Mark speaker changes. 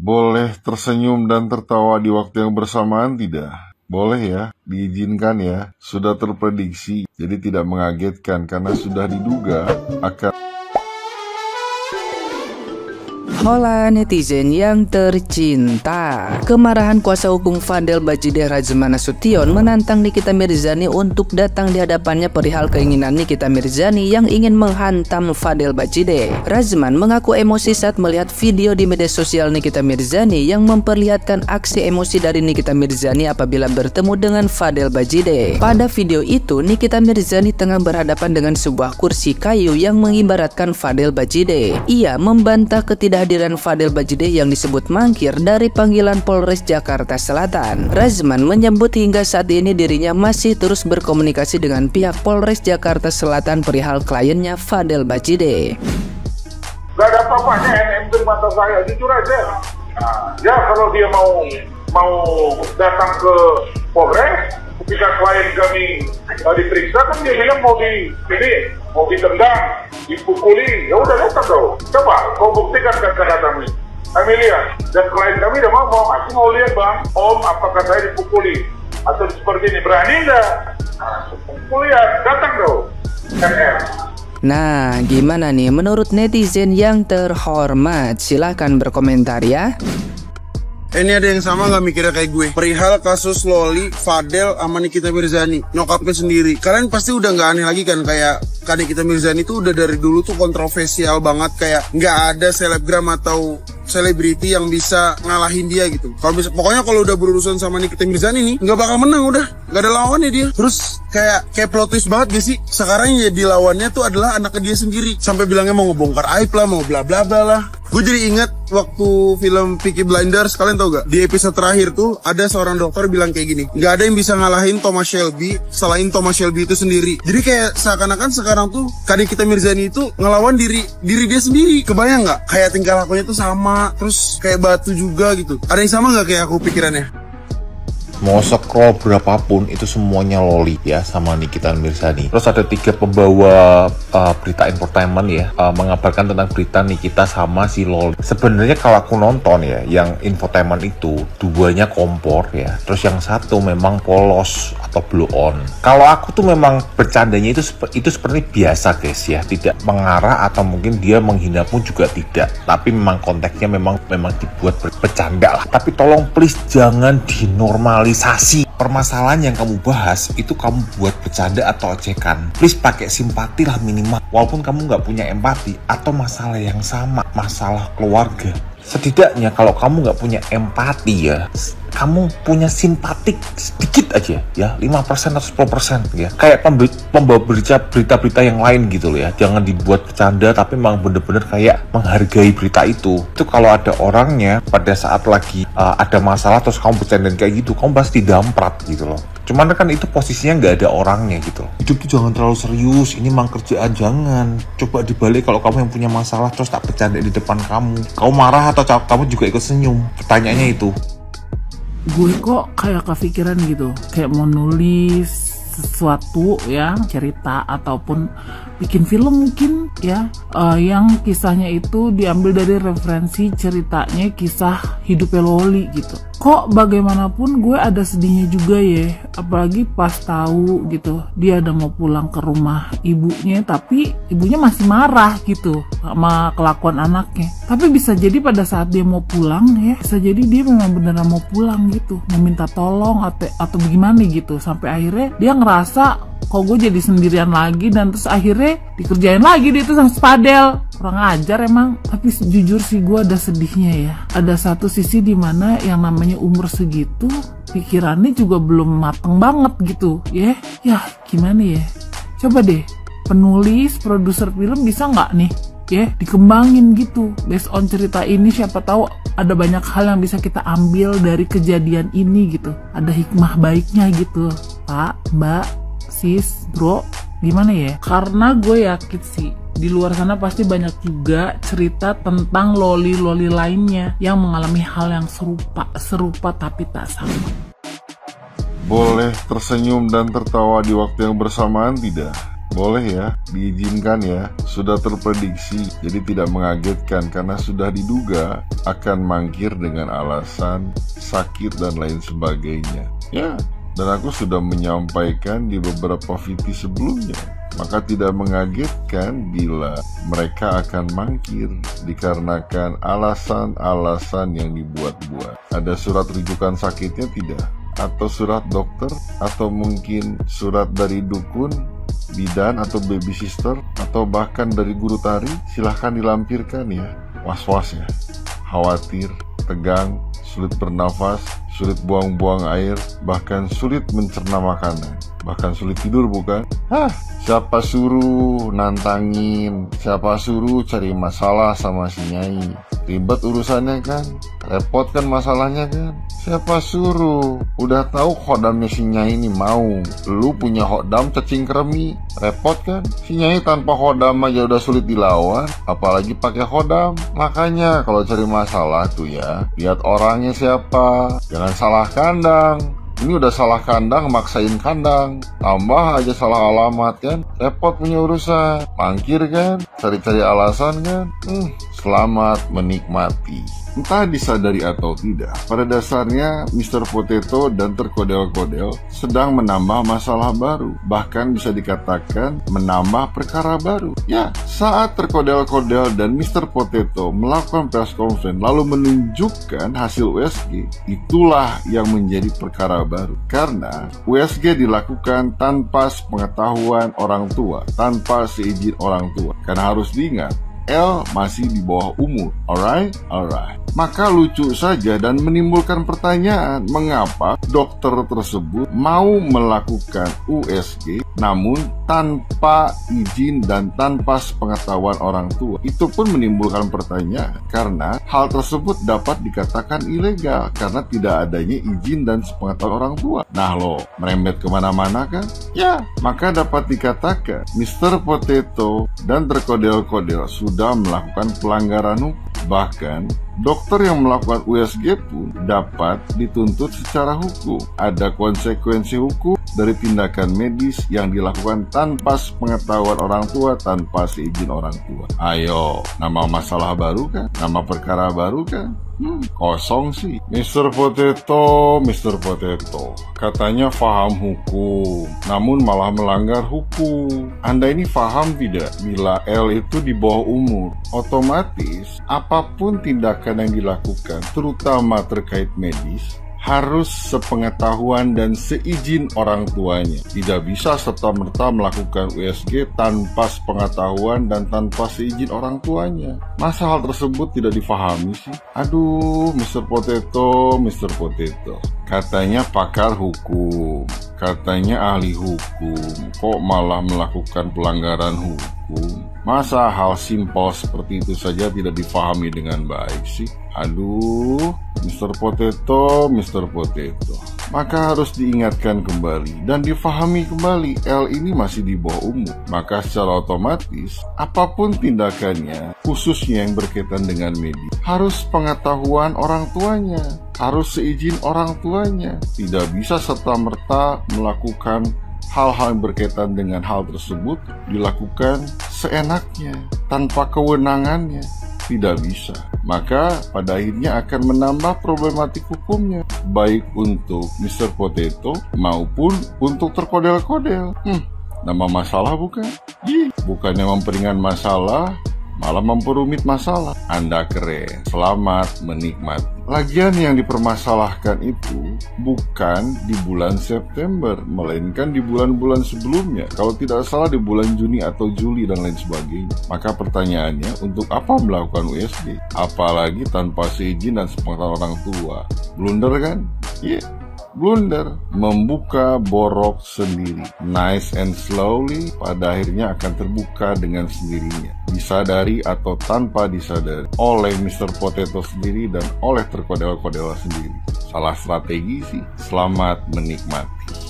Speaker 1: Boleh tersenyum dan tertawa di waktu yang bersamaan tidak? Boleh ya, diizinkan ya. Sudah terprediksi, jadi tidak mengagetkan karena sudah diduga akan.
Speaker 2: Hola netizen yang tercinta. Kemarahan kuasa hukum Fadel Bajideh Razman Nasution menantang Nikita Mirzani untuk datang di hadapannya perihal keinginan Nikita Mirzani yang ingin menghantam Fadel Bajideh. Razman mengaku emosi saat melihat video di media sosial Nikita Mirzani yang memperlihatkan aksi emosi dari Nikita Mirzani apabila bertemu dengan Fadel Bajideh. Pada video itu, Nikita Mirzani tengah berhadapan dengan sebuah kursi kayu yang mengibaratkan Fadel Bajideh. Ia membantah ketidakhadiran Fadel Bajideh yang disebut mangkir dari panggilan Polres Jakarta Selatan. Razman menyebut hingga saat ini dirinya masih terus berkomunikasi dengan pihak Polres Jakarta Selatan perihal kliennya Fadel Bajideh.
Speaker 3: Gak ada apa-apanya NM di mata saya, jujur aja. Nah, ya kalau dia mau datang ke Polres, ketika klien kami diperiksa kan dia bilang mau ditendang, dipukuli, ya udah datang dong. Coba kau buktikan kata kami. Kami lihat dan klien kami udah aku mau lihat bang, om apakah saya dipukuli atau seperti ini, berani nggak? Nah, lihat, datang dong. NR.
Speaker 2: Nah, gimana nih menurut netizen yang terhormat? Silahkan berkomentar ya.
Speaker 4: Ini ada yang sama gak mikirnya kayak gue? Perihal kasus Loli, Fadel, sama Nikita Mirzani, nyokapnya sendiri. Kalian pasti udah gak aneh lagi kan? Kayak Nikita Mirzani tuh udah dari dulu tuh kontroversial banget. Kayak gak ada selebgram atau selebriti yang bisa ngalahin dia gitu. Pokoknya kalau udah berurusan sama Nikita Mirzani nih, gak bakal menang udah. Gak ada lawannya dia. Terus kayak plot twist banget gak sih? Sekarang yang jadi lawannya tuh adalah anaknya dia sendiri. Sampai bilangnya mau ngebongkar aib lah, mau bla bla bla lah. Gue jadi inget waktu film Peaky Blinders, kalian tau gak? Di episode terakhir tuh ada seorang dokter bilang kayak gini, gak ada yang bisa ngalahin Thomas Shelby selain Thomas Shelby itu sendiri. Jadi kayak seakan-akan sekarang tuh Nikita Mirzani itu ngelawan diri dia sendiri. Kebayang gak? Kayak tingkah lakunya tuh sama, terus kayak batu juga gitu. Ada yang sama gak kayak aku pikirannya?
Speaker 5: Mau scroll berapapun itu semuanya Loli ya sama Nikita Mirzani. Terus ada 3 pembawa berita infotainment ya mengabarkan tentang berita Nikita sama si Loli. Sebenarnya kalau aku nonton ya, yang infotainment itu 2-nya kompor ya. Terus yang 1 memang polos atau blow on. Kalau aku tuh memang bercandanya itu seperti biasa guys ya, tidak mengarah atau mungkin dia menghina pun juga tidak. Tapi memang konteksnya memang dibuat bercanda lah. Tapi tolong please jangan dinormalisasi. Permasalahan yang kamu bahas itu kamu buat bercanda atau ocekan. Please pakai simpati lah minimal. Walaupun kamu nggak punya empati atau masalah yang sama, masalah keluarga. Setidaknya kalau kamu nggak punya empati ya, kamu punya simpatik sedikit aja ya, 5% atau 10% ya. Kayak pembawa berita-berita yang lain gitu loh ya. Jangan dibuat bercanda tapi memang bener-bener kayak menghargai berita itu. Itu kalau ada orangnya pada saat lagi ada masalah terus kamu bercandain kayak gitu, kamu pasti damprat gitu loh. Cuman kan itu posisinya nggak ada orangnya gitu. Hidup tuh jangan terlalu serius, ini emang kerjaan, jangan. Coba dibalik kalau kamu yang punya masalah terus tak bercanda di depan kamu. Kamu marah atau kamu juga ikut senyum? Pertanyaannya itu.
Speaker 6: Gue kok kayak kepikiran gitu, kayak mau nulis sesuatu ya, cerita ataupun bikin film mungkin ya, yang kisahnya itu diambil dari referensi ceritanya kisah hidupnya Loli gitu. Kok bagaimanapun gue ada sedihnya juga ya, apalagi pas tahu gitu dia ada mau pulang ke rumah ibunya tapi ibunya masih marah gitu sama kelakuan anaknya. Tapi bisa jadi pada saat dia mau pulang ya, bisa jadi dia memang beneran mau pulang gitu, mau minta tolong atau bagaimana gitu, sampai akhirnya dia ngerasa kok gue jadi sendirian lagi, dan terus akhirnya dikerjain lagi dia tuh sama Fadel. Kurang ajar emang. Tapi jujur sih gue ada sedihnya ya. Ada satu sisi dimana yang namanya umur segitu pikirannya juga belum mateng banget gitu ya. Ya gimana ya, coba deh penulis, produser film bisa nggak nih ya dikembangin gitu based on cerita ini. Siapa tahu ada banyak hal yang bisa kita ambil dari kejadian ini gitu, ada hikmah baiknya gitu. Pak, Mbak, sis, bro, gimana ya? Karena gue yakin sih di luar sana pasti banyak juga cerita tentang loli-loli lainnya yang mengalami hal yang serupa tapi tak sama.
Speaker 1: Boleh tersenyum dan tertawa di waktu yang bersamaan tidak? Boleh ya, diizinkan ya. Sudah terprediksi, jadi tidak mengagetkan karena sudah diduga akan mangkir dengan alasan sakit dan lain sebagainya. Ya, dan aku sudah menyampaikan di beberapa VT sebelumnya. Maka tidak mengagetkan bila mereka akan mangkir dikarenakan alasan-alasan yang dibuat-buat. Ada surat rujukan sakitnya tidak? Atau surat dokter? Atau mungkin surat dari dukun, bidan atau baby sister, atau bahkan dari guru tari? Silahkan dilampirkan ya. Was-was ya, khawatir, tegang, sulit bernafas, sulit buang-buang air, bahkan sulit mencerna makanan, bahkan sulit tidur bukan? Siapa suruh nantangin, siapa suruh cari masalah sama si Nyai? Ribet urusannya kan, repot kan masalahnya kan? Siapa suruh? Udah tahu khodamnya si Nyai ini mau, lu punya khodam cacing kremi, repot kan? Si Nyai tanpa khodam aja udah sulit dilawan, apalagi pakai khodam. Makanya kalau cari masalah tuh ya, lihat orangnya siapa, jangan salah kandang. Ini udah salah kandang, maksain kandang, tambah aja salah alamat kan, repot punya urusan, mangkir kan, cari-cari alasan kan. Selamat menikmati. Entah disadari atau tidak, pada dasarnya Mr. Potato dan terkodel-kodel sedang menambah masalah baru, bahkan bisa dikatakan menambah perkara baru. Ya, saat terkodel-kodel dan Mr. Potato melakukan press conference lalu menunjukkan hasil USG, itulah yang menjadi perkara baru. Karena USG dilakukan tanpa sepengetahuan orang tua, tanpa seizin orang tua. Karena harus diingat, L masih di bawah umur. Alright. Maka lucu saja dan menimbulkan pertanyaan, mengapa dokter tersebut mau melakukan USG namun tanpa izin dan tanpa sepengetahuan orang tua. Itu pun menimbulkan pertanyaan karena hal tersebut dapat dikatakan ilegal karena tidak adanya izin dan sepengetahuan orang tua. Nah lo, merembet kemana-mana kan? Ya, maka dapat dikatakan Mr. Potato dan terkodel-kodel sudah melakukan pelanggaran hukum. Bahkan dokter yang melakukan USG pun dapat dituntut secara hukum. Ada konsekuensi hukum dari tindakan medis yang dilakukan tanpa sepengetahuan orang tua, tanpa seizin orang tua. Ayo, nama masalah baru kan? Nama perkara baru kan? Kosong sih. Mr. Potato katanya paham hukum, namun malah melanggar hukum. Anda ini paham tidak? Bila L itu di bawah umur, otomatis apapun tindakan yang dilakukan, terutama terkait medis, harus sepengetahuan dan seizin orang tuanya. Tidak bisa serta-merta melakukan USG tanpa sepengetahuan dan tanpa seizin orang tuanya. Masa hal tersebut tidak difahami sih? Aduh, Mr. Potato. Katanya pakar hukum, katanya ahli hukum, kok malah melakukan pelanggaran hukum? Masa hal simpel seperti itu saja tidak difahami dengan baik sih? Aduh, Mr. Potato. Maka harus diingatkan kembali dan difahami kembali, L ini masih di bawah umur. Maka secara otomatis, apapun tindakannya, khususnya yang berkaitan dengan medis, harus pengetahuan orang tuanya, harus seizin orang tuanya. Tidak bisa serta-merta melakukan hal-hal yang berkaitan dengan hal tersebut dilakukan seenaknya, tanpa kewenangannya. Tidak bisa. Maka pada akhirnya akan menambah problematik hukumnya, baik untuk Mr. Potato maupun untuk terkodel-kodel. Nama masalah bukan? Bukannya memperingan masalah, malah memperumit masalah. Anda keren. Selamat menikmati. Lagian yang dipermasalahkan itu bukan di bulan September, melainkan di bulan-bulan sebelumnya. Kalau tidak salah di bulan Juni atau Juli dan lain sebagainya. Maka pertanyaannya, untuk apa melakukan USG? Apalagi tanpa seizin dan sepengetahuan orang tua. Blunder kan? Blunder, membuka borok sendiri. Nice and slowly, pada akhirnya akan terbuka dengan sendirinya, disadari atau tanpa disadari, oleh Mr. Potato sendiri dan oleh terkodel-kodel sendiri. Salah strategi sih. Selamat menikmati.